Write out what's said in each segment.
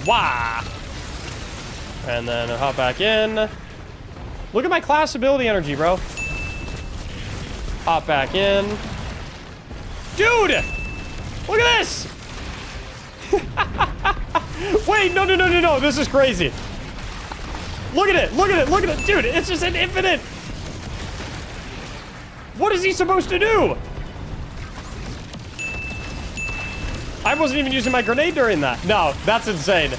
Wah! And then hop back in. Look at my class ability energy, bro. Hop back in. Dude! Look at this! Wait, no. This is crazy. Look at it. Look at it. Look at it. Dude, it's just an infinite. What is he supposed to do? I wasn't even using my grenade during that. No, that's insane.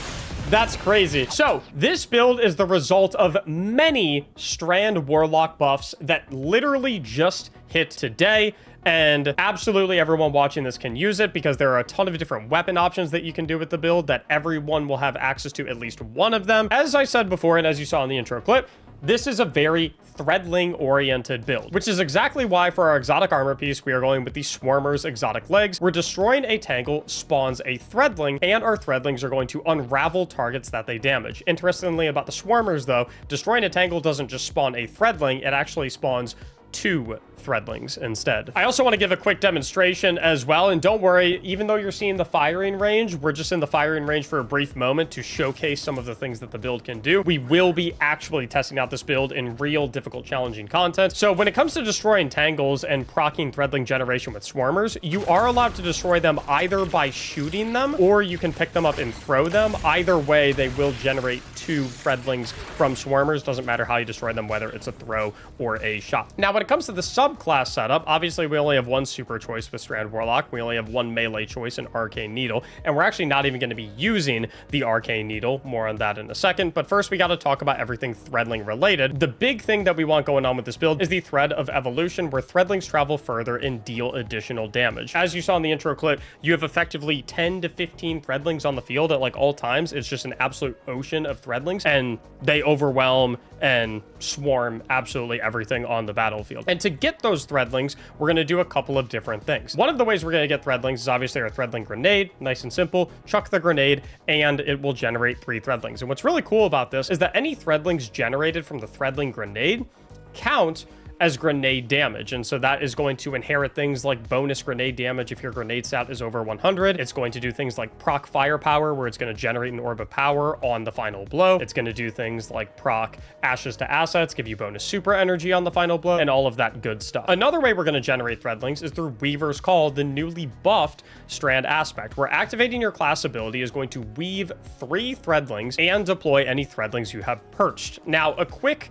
That's crazy. So this build is the result of many Strand Warlock buffs that literally just hit today. And absolutely everyone watching this can use it because there are a ton of different weapon options that you can do with the build that everyone will have access to at least one of them. As I said before, and as you saw in the intro clip, this is a very Threadling oriented build, which is exactly why for our exotic armor piece, we are going with the Swarmer's exotic legs. We're destroying a Tangle spawns a Threadling, and our Threadlings are going to unravel targets that they damage. Interestingly about the Swarmers though, destroying a Tangle doesn't just spawn a Threadling, it actually spawns 2 Threadlings instead. I also want to give a quick demonstration as well, and don't worry, even though you're seeing the firing range, we're just in the firing range for a brief moment to showcase some of the things that the build can do. We will be actually testing out this build in real difficult challenging content. So when it comes to destroying Tangles and proccing Threadling generation with Swarmers, you are allowed to destroy them either by shooting them or you can pick them up and throw them. Either way, they will generate 2 Threadlings from Swarmers. Doesn't matter how you destroy them, whether it's a throw or a shot. Now, when it comes to the subclass setup, obviously we only have 1 super choice with Strand Warlock. We only have 1 melee choice in Arcane Needle, and we're actually not even going to be using the Arcane Needle. More on that in a second, but first we got to talk about everything Threadling related. The big thing that we want going on with this build is the Thread of Evolution, where Threadlings travel further and deal additional damage. As you saw in the intro clip, you have effectively 10 to 15 Threadlings on the field at like all times. It's just an absolute ocean of Threadlings, and they overwhelm and swarm absolutely everything on the battlefield. And to get those Threadlings, we're going to do a couple of different things. One of the ways we're going to get Threadlings is obviously our Threadling grenade. Nice and simple. Chuck the grenade and it will generate 3 Threadlings. And what's really cool about this is that any Threadlings generated from the Threadling grenade count as grenade damage, and so that is going to inherit things like bonus grenade damage if your grenade stat is over 100. It's going to do things like proc firepower, where it's going to generate an orb of power on the final blow. It's going to do things like proc ashes to assets, give you bonus super energy on the final blow, and all of that good stuff. Another way we're going to generate Threadlings is through Weaver's Call, the newly buffed Strand aspect, where activating your class ability is going to weave 3 Threadlings and deploy any Threadlings you have perched. Now, a quick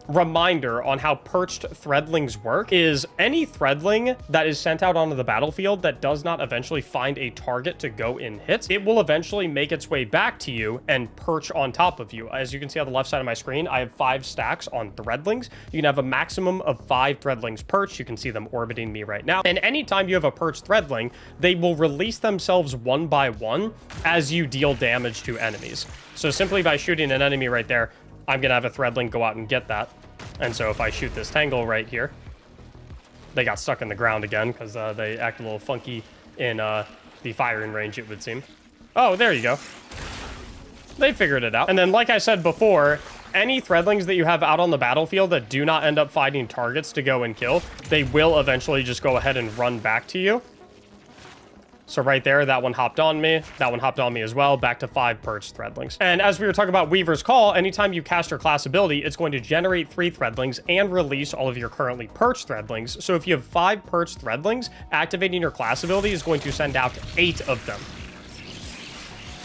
reminder on how perched Threadlings work is any Threadling that is sent out onto the battlefield that does not eventually find a target to go in hit, it will eventually make its way back to you and perch on top of you. As you can see on the left side of my screen, I have 5 stacks on Threadlings. You can have a maximum of 5 Threadlings perched. You can see them orbiting me right now. And anytime you have a perched Threadling, they will release themselves one by one as you deal damage to enemies. So simply by shooting an enemy right there, I'm going to have a Threadling go out and get that. And so if I shoot this Tangle right here, they got stuck in the ground again because they act a little funky in the firing range, it would seem. Oh, there you go. They figured it out. And then, like I said before, any Threadlings that you have out on the battlefield that do not end up finding targets to go and kill, they will eventually just go ahead and run back to you. So right there, that one hopped on me. That one hopped on me as well. Back to 5 perched Threadlings. And as we were talking about Weaver's Call, anytime you cast your class ability, it's going to generate 3 Threadlings and release all of your currently perched Threadlings. So if you have 5 perched Threadlings, activating your class ability is going to send out 8 of them.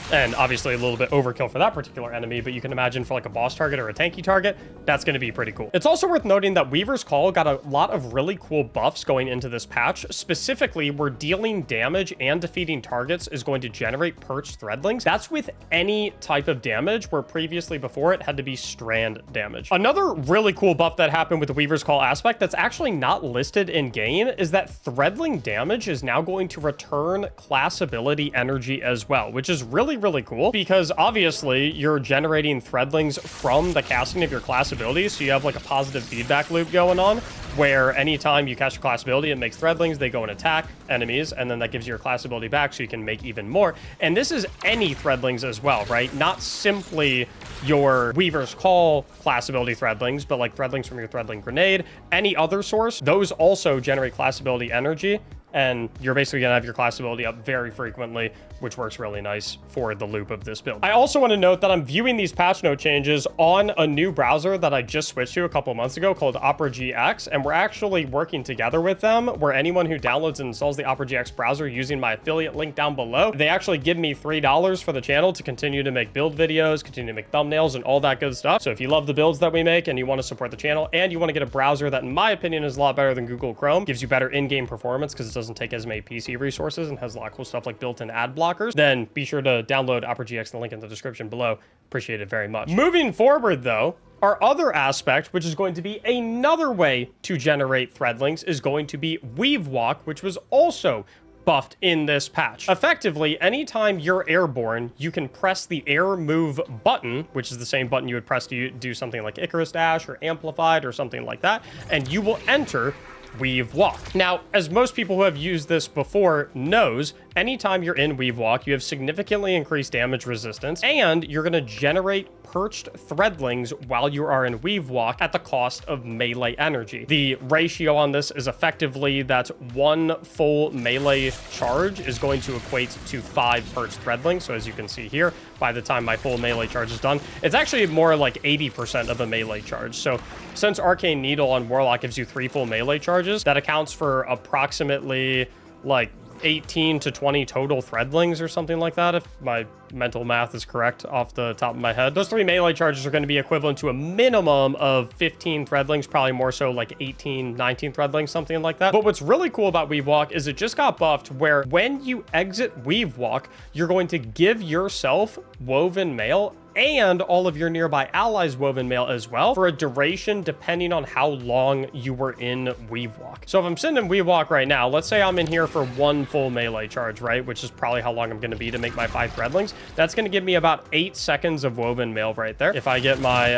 And obviously a little bit overkill for that particular enemy, but you can imagine for like a boss target or a tanky target, that's going to be pretty cool. It's also worth noting that Weaver's Call got a lot of really cool buffs going into this patch. Specifically, where dealing damage and defeating targets is going to generate perched Threadlings. That's with any type of damage, where previously before it had to be strand damage. Another really cool buff that happened with the Weaver's Call aspect that's actually not listed in game is that Threadling damage is now going to return class ability energy as well, which is really cool because obviously you're generating Threadlings from the casting of your class abilities, so you have like a positive feedback loop going on where anytime you cast your class ability, it makes Threadlings, they go and attack enemies, and then that gives you your class ability back so you can make even more. And this is any Threadlings as well, right? Not simply your Weaver's Call class ability Threadlings, but like Threadlings from your Threadling grenade, any other source, those also generate class ability energy and you're basically gonna have your class ability up very frequently, which works really nice for the loop of this build. I also want to note that I'm viewing these patch note changes on a new browser that I just switched to a couple months ago called Opera GX, and we're actually working together with them, where anyone who downloads and installs the Opera GX browser using my affiliate link down below, they actually give me $3 for the channel to continue to make build videos, continue to make thumbnails, and all that good stuff. So if you love the builds that we make and you want to support the channel, and you want to get a browser that, in my opinion, is a lot better than Google Chrome, gives you better in-game performance because it doesn't take as many PC resources and has a lot of cool stuff like built-in ad blockers, then be sure to download Opera GX, the link in the description below. Appreciate it very much. Moving forward, though, our other aspect, which is going to be another way to generate threadlings, is going to be Weavewalk, which was also buffed in this patch. Effectively, anytime you're airborne, you can press the air move button, which is the same button you would press to do something like Icarus Dash or Amplified or something like that, and you will enter Weavewalk. Now, as most people who have used this before knows, anytime you're in Weavewalk, you have significantly increased damage resistance, and you're going to generate perched threadlings while you are in Weavewalk at the cost of melee energy. The ratio on this is effectively that one full melee charge is going to equate to 5 perched threadlings. So as you can see here, by the time my full melee charge is done, it's actually more like 80% of a melee charge. So since Arcane Needle on Warlock gives you 3 full melee charges, that accounts for approximately like 18 to 20 total threadlings or something like that, if my mental math is correct off the top of my head. Those 3 melee charges are going to be equivalent to a minimum of 15 threadlings, probably more so like 18, 19 threadlings, something like that. But what's really cool about Weavewalk is it just got buffed where when you exit Weavewalk, you're going to give yourself woven mail and all of your nearby allies woven mail as well for a duration depending on how long you were in Weavewalk. So if I'm sitting in Weavewalk right now, let's say I'm in here for 1 full melee charge, right? Which is probably how long I'm going to be to make my 5 threadlings. That's going to give me about 8 seconds of woven mail right there. If I get my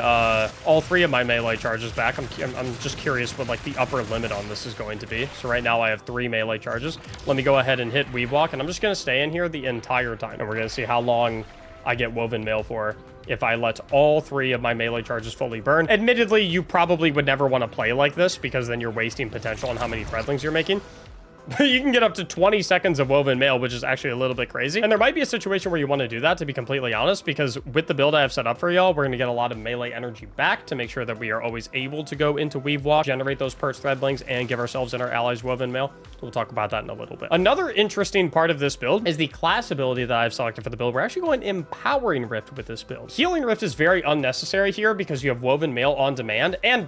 all 3 of my melee charges back, I'm just curious what like the upper limit on this is going to be. So right now I have 3 melee charges. Let me go ahead and hit Weavewalk, and I'm just going to stay in here the entire time, and we're going to see how long I get woven mail for if I let all 3 of my melee charges fully burn. Admittedly, you probably would never want to play like this because then you're wasting potential on how many threadlings you're making. You can get up to 20 seconds of woven mail, which is actually a little bit crazy. And there might be a situation where you want to do that, to be completely honest, because with the build I have set up for y'all, we're going to get a lot of melee energy back to make sure that we are always able to go into Weavewalk, generate those perched threadlings, and give ourselves and our allies woven mail. We'll talk about that in a little bit. Another interesting part of this build is the class ability that I've selected for the build. We're actually going Empowering Rift with this build. Healing Rift is very unnecessary here because you have woven mail on demand, and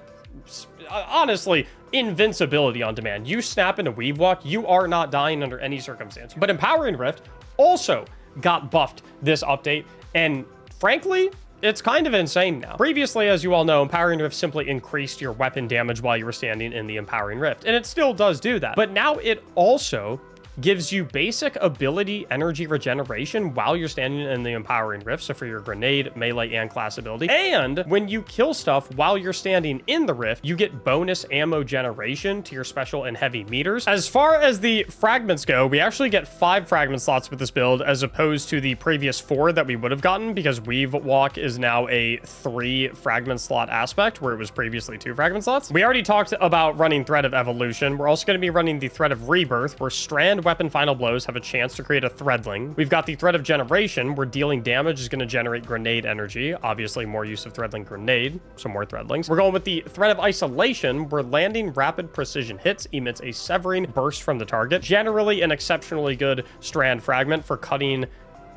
honestly, invincibility on demand. You snap into Weavewalk, you are not dying under any circumstance. But Empowering Rift also got buffed this update, and frankly, it's kind of insane now. Previously, as you all know, Empowering Rift simply increased your weapon damage while you were standing in the Empowering Rift, and it still does do that. But now it also gives you basic ability energy regeneration while you're standing in the Empowering Rift, so for your grenade, melee, and class ability. And when you kill stuff while you're standing in the rift, you get bonus ammo generation to your special and heavy meters. As far as the fragments go, we actually get 5 fragment slots with this build as opposed to the previous 4 that we would have gotten, because Weavewalk is now a 3 fragment slot aspect where it was previously 2 fragment slots. We already talked about running Thread of Evolution. We're also going to be running the Thread of Rebirth, where strand weapon final blows have a chance to create a threadling. We've got the Thread of Generation, where dealing damage is going to generate grenade energy. Obviously, more use of threadling grenade, so more threadlings. We're going with the Thread of Isolation, where landing rapid precision hits emits a severing burst from the target. Generally, an exceptionally good strand fragment for cutting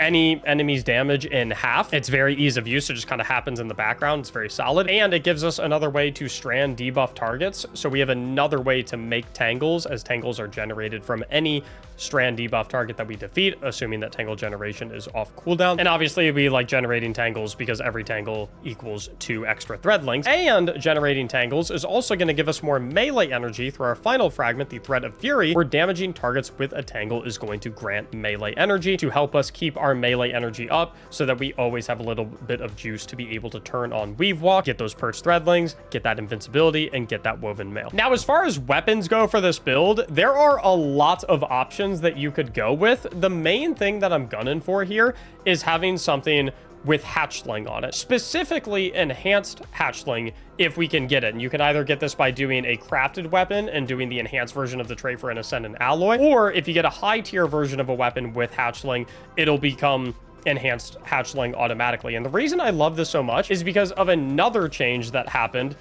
any enemy's damage in half. It's very ease of use. It just kind of happens in the background. It's very solid. And it gives us another way to strand debuff targets. So we have another way to make tangles, as tangles are generated from any strand debuff target that we defeat, assuming that tangle generation is off cooldown. And obviously we like generating tangles because every tangle equals 2 extra threadlings. And generating tangles is also going to give us more melee energy through our final fragment, the Thread of Fury, where damaging targets with a tangle is going to grant melee energy to help us keep our melee energy up, so that we always have a little bit of juice to be able to turn on Weavewalk, get those perched threadlings, get that invincibility, and get that woven mail. Now, as far as weapons go for this build, there are a lot of options that you could go with. The main thing that I'm gunning for here is having something with hatchling on it, specifically enhanced hatchling if we can get it. And you can either get this by doing a crafted weapon and doing the enhanced version of the trait for an ascendant alloy, or if you get a high tier version of a weapon with hatchling, it'll become enhanced hatchling automatically. And the reason I love this so much is because of another change that happened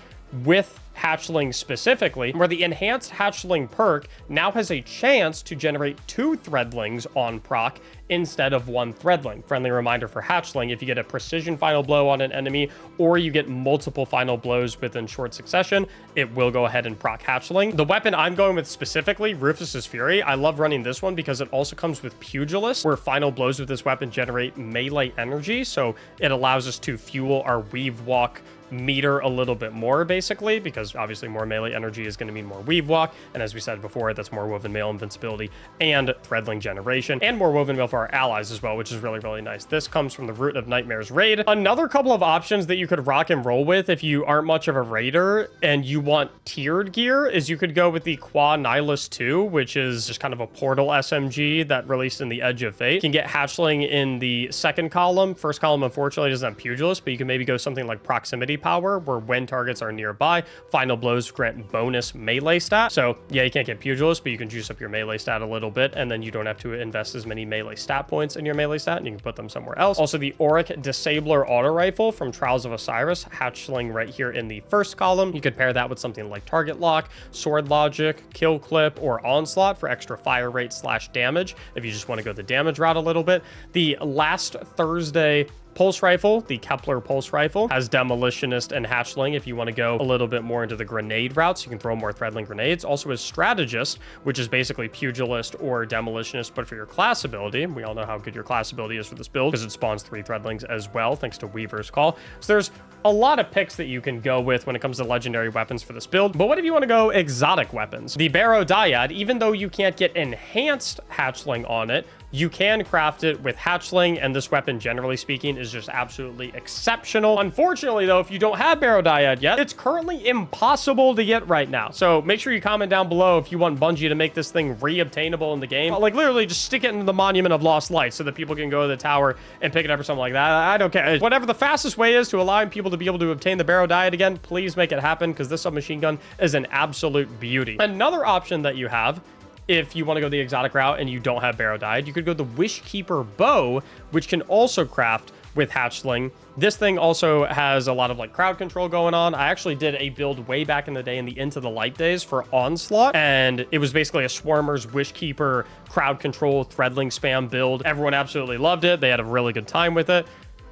with hatchling specifically, where the enhanced hatchling perk now has a chance to generate 2 threadlings on proc instead of 1 threadling. Friendly reminder for hatchling: if you get a precision final blow on an enemy, or you get multiple final blows within short succession, it will go ahead and proc hatchling. The weapon I'm going with specifically, Rufus's Fury, I love running this one because it also comes with Pugilist, where final blows with this weapon generate melee energy, so it allows us to fuel our Weavewalk meter a little bit more, basically, because obviously more melee energy is going to mean more Weavewalk, and as we said before, that's more Woven Mail invincibility and Threadling generation, and more Woven Mail for our allies as well, which is really, really nice. This comes from the Root of Nightmares raid. Another couple of options that you could rock and roll with if you aren't much of a raider and you want tiered gear is you could go with the Qua Nihilus 2, which is just kind of a portal SMG that released in the Edge of Fate. You can get hatchling in the second column. First column, unfortunately, doesn't have Pugilist, but you can maybe go something like Proximity Power, where when targets are nearby, final blows grant bonus melee stat. So yeah, you can't get Pugilist, but you can juice up your melee stat a little bit, and then you don't have to invest as many melee stat points in your melee stat, and you can put them somewhere else. Also, the Auric Disabler auto rifle from Trials of Osiris, hatchling right here in the first column. You could pair that with something like Target Lock, Sword Logic, Kill Clip, or Onslaught for extra fire rate / damage if you just want to go the damage route a little bit. The Last Thursday Pulse Rifle, the Kepler Pulse Rifle, has Demolitionist and Hatchling if you want to go a little bit more into the grenade routes. You can throw more Threadling grenades. Also has Strategist, which is basically Pugilist or Demolitionist, but for your class ability. We all know how good your class ability is for this build because it spawns 3 Threadlings as well, thanks to Weaver's Call. So there's a lot of picks that you can go with when it comes to legendary weapons for this build. But what if you want to go exotic weapons? The Barrow Dyad, even though you can't get enhanced Hatchling on it, you can craft it with Hatchling, and this weapon, generally speaking, is just absolutely exceptional. Unfortunately, though, if you don't have Barrow Dyad yet, it's currently impossible to get right now. So make sure you comment down below if you want Bungie to make this thing re-obtainable in the game. Like, literally, just stick it into the Monument of Lost Light so that people can go to the tower and pick it up or something like that. I don't care. Whatever the fastest way is to allowing people to be able to obtain the Barrow Dyad again, please make it happen, because this submachine gun is an absolute beauty. Another option that you have, if you want to go the exotic route and you don't have Barrow Dyad, you could go the Wishkeeper Bow, which can also craft with Hatchling. This thing also has a lot of like crowd control going on. I actually did a build way back in the day in the Into the Light days for Onslaught, and it was basically a Swarmer's Wishkeeper crowd control Threadling spam build. Everyone absolutely loved it. They had a really good time with it.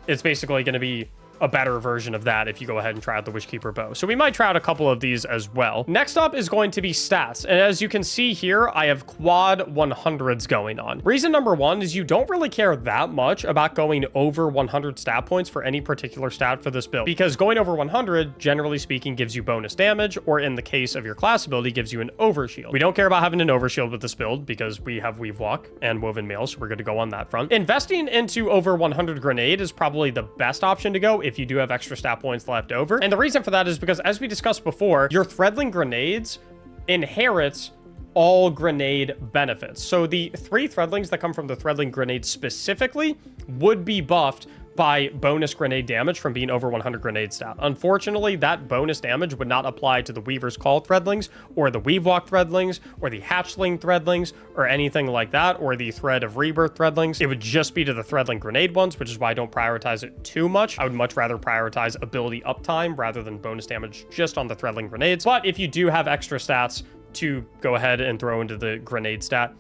It's basically going to be a better version of that if you go ahead and try out the Wishkeeper Bow. So we might try out a couple of these as well. Next up is going to be stats. And as you can see here, I have quad 100s going on. Reason number one is you don't really care that much about going over 100 stat points for any particular stat for this build, because going over 100, generally speaking, gives you bonus damage, or in the case of your class ability, gives you an overshield. We don't care about having an overshield with this build because we have Weavewalk and Woven Mail, so we're good to go on that front. Investing into over 100 grenade is probably the best option to go if you do have extra stat points left over. And the reason for that is because, as we discussed before, your Threadling grenades inherits all grenade benefits. So the 3 Threadlings that come from the Threadling grenade specifically would be buffed by bonus grenade damage from being over 100 grenade stat. Unfortunately, that bonus damage would not apply to the Weaver's Call Threadlings, or the Weavewalk Threadlings, or the Hatchling Threadlings, or anything like that, or the Thread of Rebirth Threadlings. It would just be to the Threadling grenade ones, which is why I don't prioritize it too much. I would much rather prioritize ability uptime rather than bonus damage just on the Threadling grenades. But if you do have extra stats to go ahead and throw into the grenade stat,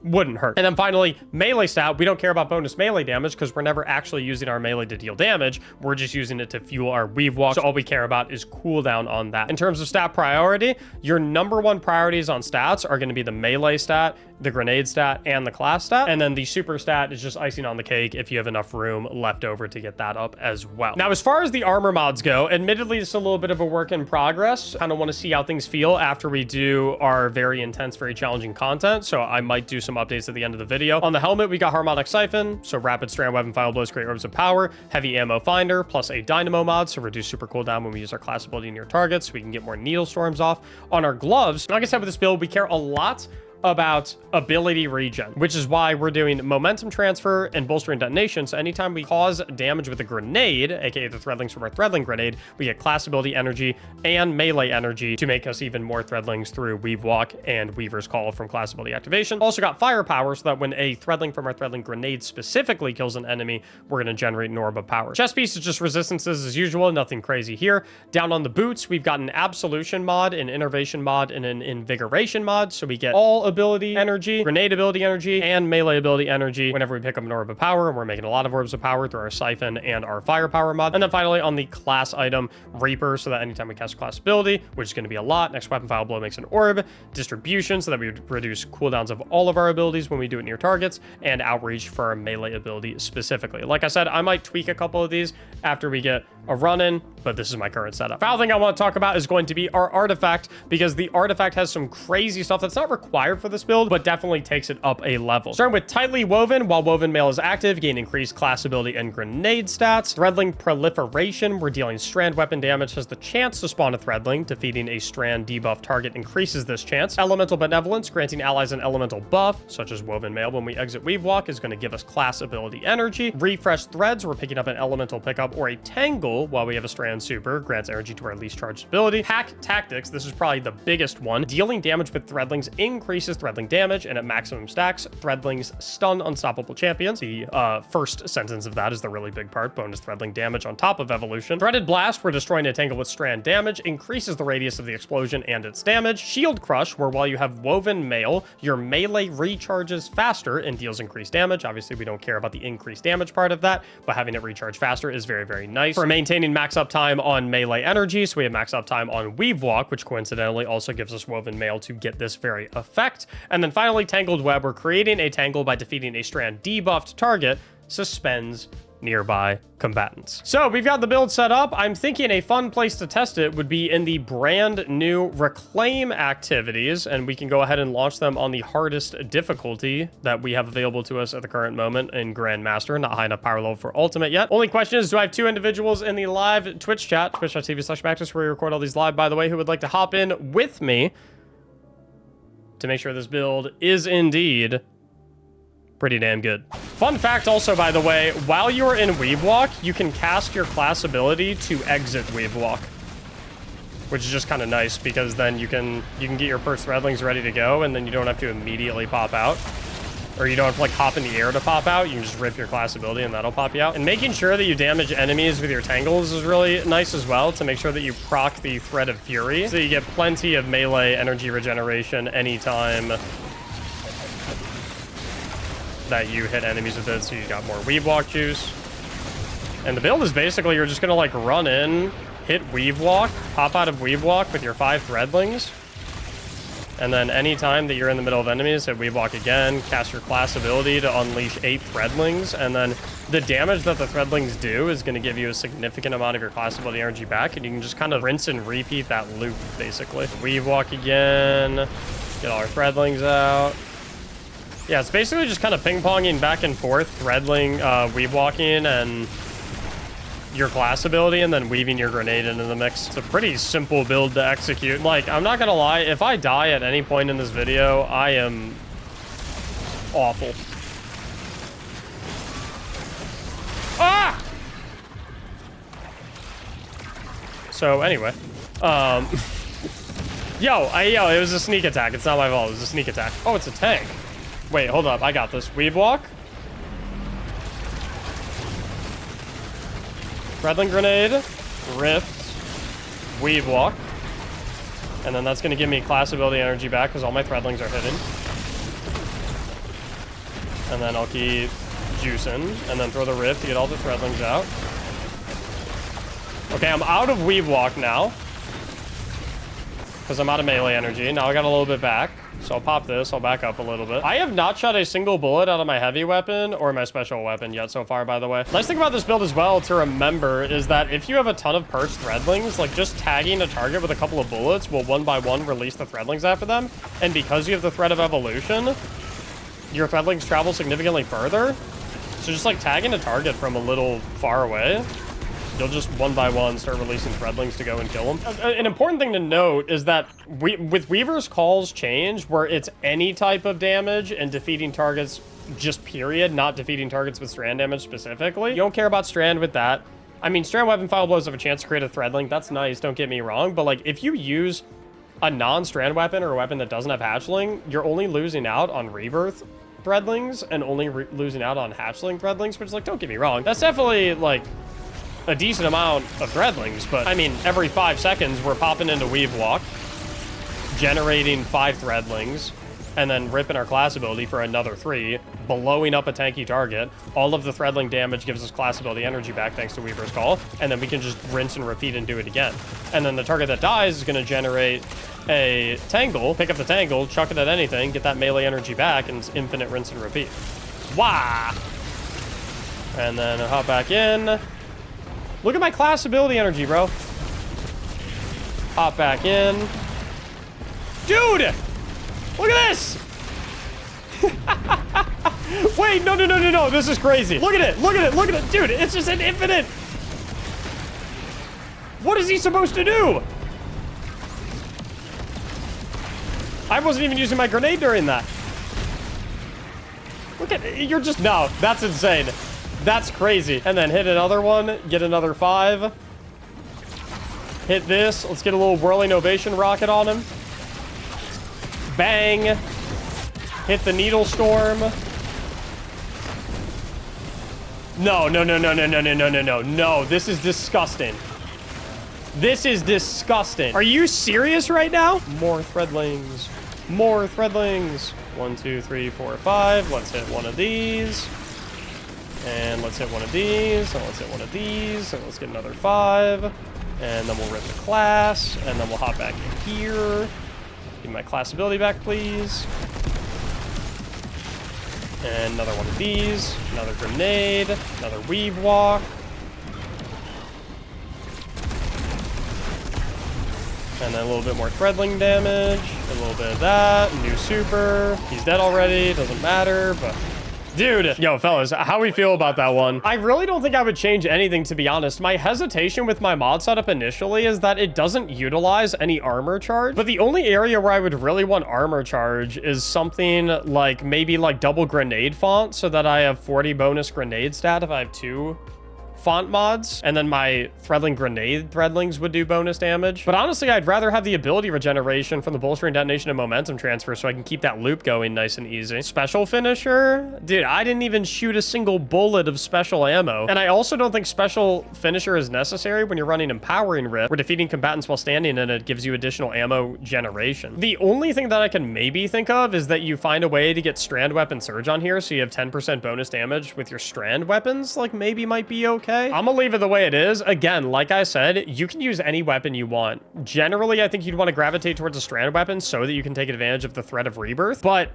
wouldn't hurt. And then finally, melee stat. We don't care about bonus melee damage because we're never actually using our melee to deal damage. We're just using it to fuel our Weavewalk. So all we care about is cooldown on that. In terms of stat priority, your number one priorities on stats are going to be the melee stat, the grenade stat, and the class stat. And then the super stat is just icing on the cake if you have enough room left over to get that up as well. Now, as far as the armor mods go, admittedly, it's a little bit of a work in progress. Kind of want to see how things feel after we do our very intense, very challenging content. So I might do some updates at the end of the video. On the helmet, we got Harmonic Siphon, so rapid strand weapon final blows create orbs of power, heavy ammo finder, plus a dynamo mod, so reduce super cooldown when we use our class ability near targets, so we can get more needle storms off. On our gloves, like I said with this build, we care a lot about ability regen, which is why we're doing momentum transfer and bolstering detonation. So anytime we cause damage with a grenade, aka the Threadlings from our Threadling grenade, we get class ability energy and melee energy to make us even more Threadlings through Weavewalk and Weaver's Call from class ability activation. Also got firepower, so that when a Threadling from our Threadling grenade specifically kills an enemy, we're going to generate an orb of power. Chest piece is just resistances as usual, nothing crazy here. Down on the boots, we've got an absolution mod, an innervation mod, and an invigoration mod, so we get all ability energy, grenade ability energy, and melee ability energy whenever we pick up an orb of power, and we're making a lot of orbs of power through our siphon and our firepower mod. And then finally on the class item, Reaper, so that anytime we cast a class ability, which is going to be a lot, next weapon file blow makes an orb, distribution, so that we would reduce cooldowns of all of our abilities when we do it near targets, and outreach for our melee ability specifically. Like I said, I might tweak a couple of these after we get a run-in, but this is my current setup. Final thing I want to talk about is going to be our artifact, because the artifact has some crazy stuff that's not required for this build, but definitely takes it up a level. Starting with tightly woven. While woven mail is active, gain increased class ability and grenade stats. Threadling proliferation, where dealing strand weapon damage has the chance to spawn a Threadling. Defeating a strand debuff target increases this chance. Elemental benevolence, granting allies an elemental buff, such as woven mail when we exit Weavewalk, is going to give us class ability energy. Refresh threads, we're picking up an elemental pickup or a tangle while we have a strand super, grants energy to our least charged ability. Hack tactics, this is probably the biggest one. Dealing damage with Threadlings increases Threadling damage, and at maximum stacks, Threadlings stun unstoppable champions. The first sentence of that is the really big part. Bonus Threadling damage on top of evolution. Threaded blast, where destroying a tangle with strand damage increases the radius of the explosion and its damage. Shield crush, where while you have woven mail, your melee recharges faster and deals increased damage. Obviously, we don't care about the increased damage part of that, but having it recharge faster is very, very nice. For maintaining max uptime on melee energy, so we have max uptime on Weavewalk, which coincidentally also gives us woven mail to get this very effect. And then finally, tangled web, where creating a tangle by defeating a strand debuffed target suspends nearby combatants. So we've got the build set up. I'm thinking a fun place to test it would be in the brand new reclaim activities, and we can go ahead and launch them on the hardest difficulty that we have available to us at the current moment in Grandmaster. Not high enough power level for ultimate yet. Only question is, do I have two individuals in the live Twitch chat, twitch.tv/Mactics, where we record all these live, by the way, who would like to hop in with me to make sure this build is indeed pretty damn good. Fun fact also, by the way, while you're in Weavewalk, you can cast your class ability to exit Weavewalk, which is just kind of nice, because then you can get your first Threadlings ready to go, and then you don't have to immediately pop out, or you don't have to like hop in the air to pop out. You can just riff your class ability and that'll pop you out. And making sure that you damage enemies with your tangles is really nice as well, to make sure that you proc the Thread of Fury, so you get plenty of melee energy regeneration anytime that you hit enemies with it, so you got more Weavewalk juice. And the build is basically, you're just gonna like run in, hit Weavewalk, pop out of Weavewalk with your 5 Threadlings, and then anytime that you're in the middle of enemies, hit Weavewalk again, cast your class ability to unleash 8 Threadlings, and then the damage that the Threadlings do is gonna give you a significant amount of your class ability energy back, and you can just kind of rinse and repeat that loop, basically. Weavewalk again, get all our Threadlings out. Yeah, it's basically just kind of ping-ponging back and forth, Threadling, Weavewalking, and your class ability, and then weaving your grenade into the mix. It's a pretty simple build to execute. Like, I'm not gonna lie, if I die at any point in this video, I am awful. Ah! So, anyway. Yo, it was a sneak attack. It's not my fault. It was a sneak attack. Oh, it's a tank. Wait, hold up. I got this. Weavewalk. Threadling grenade. Rift. Weavewalk. And then that's going to give me class ability energy back, because all my Threadlings are hidden. And then I'll keep juicing. And then throw the Rift to get all the Threadlings out. Okay, I'm out of Weavewalk now, because I'm out of melee energy. Now I got a little bit back. So I'll pop this, I'll back up a little bit. I have not shot a single bullet out of my heavy weapon or my special weapon yet so far, by the way. Nice thing about this build as well to remember is that if you have a ton of perched Threadlings, like just tagging a target with a couple of bullets will one by one release the Threadlings after them. And because you have the Thread of Evolution, your Threadlings travel significantly further. So just like tagging a target from a little far away you'll just one by one start releasing Threadlings to go and kill them. An important thing to note is that with Weaver's Call's change, where it's any type of damage and defeating targets just period, not defeating targets with strand damage specifically. You don't care about strand with that. I mean, strand weapon final blows have a chance to create a Threadling. That's nice, don't get me wrong. But like, if you use a non-strand weapon or a weapon that doesn't have hatchling, you're only losing out on rebirth Threadlings and only losing out on hatchling Threadlings, which, like, don't get me wrong, that's definitely like a decent amount of Threadlings. But I mean, every 5 seconds we're popping into Weavewalk, generating 5 Threadlings, and then ripping our class ability for another 3, blowing up a tanky target. All of the Threadling damage gives us class ability energy back thanks to Weaver's Call, and then we can just rinse and repeat and do it again. And then the target that dies is going to generate a Tangle, pick up the Tangle, chuck it at anything, get that melee energy back, and it's infinite rinse and repeat. Wah! And then hop back in. Look at my class ability energy, bro. Hop back in. Dude! Look at this! Wait, no. This is crazy. Look at it. Look at it. Dude, it's just an infinite. What is he supposed to do? I wasn't even using my grenade during that. Look at it. You're just, no, that's insane. That's crazy. And then hit another one, get another 5. Hit this. Let's get a little whirling ovation rocket on him. Bang. Hit the needle storm. No. No, this is disgusting. This is disgusting. Are you serious right now? More Threadlings. More Threadlings. 1, 2, 3, 4, 5. Let's hit one of these. And let's hit one of these. And let's hit one of these. And let's get another 5. And then we'll rip the class. And then we'll hop back in here. Give me my class ability back, please. And another one of these. Another grenade. Another Weavewalk. And then a little bit more Threadling damage. A little bit of that. New super. He's dead already. Doesn't matter, but... Dude, yo, fellas, how we feel about that one? I really don't think I would change anything, to be honest. My hesitation with my mod setup initially is that it doesn't utilize any armor charge. But the only area where I would really want armor charge is something like maybe like double grenade font, so that I have 40 bonus grenade stat if I have 2 font mods, and then my Threadling grenade Threadlings would do bonus damage. But honestly, I'd rather have the ability regeneration from the bolstering detonation and momentum transfer, so I can keep that loop going nice and easy. Special finisher? Dude, I didn't even shoot a single bullet of special ammo. And I also don't think special finisher is necessary when you're running empowering rip, where defeating combatants while standing in it gives you additional ammo generation. The only thing that I can maybe think of is that you find a way to get strand weapon surge on here, so you have 10% bonus damage with your strand weapons. Like, maybe might be okay. I'm gonna leave it the way it is. Again, like I said, you can use any weapon you want. Generally, I think you'd want to gravitate towards a strand weapon so that you can take advantage of the threat of rebirth, but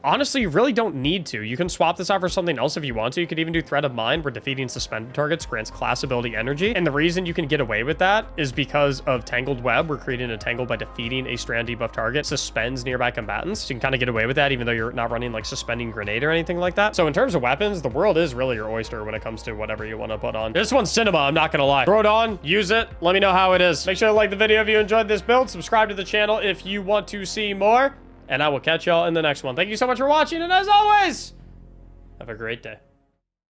honestly, you really don't need to. You can swap this out for something else if you want to. You could even do Thread of Mind, where defeating suspended targets grants class ability energy. And the reason you can get away with that is because of Tangled Web, where creating a tangle by defeating a strand debuff target suspends nearby combatants. So you can kind of get away with that, even though you're not running like suspending grenade or anything like that. So in terms of weapons, the world is really your oyster when it comes to whatever you want to put on. This one's cinema, I'm not gonna lie. Throw it on, use it, let me know how it is. Make sure to like the video if you enjoyed this build. Subscribe to the channel if you want to see more. And I will catch y'all in the next one. Thank you so much for watching, and as always, have a great day.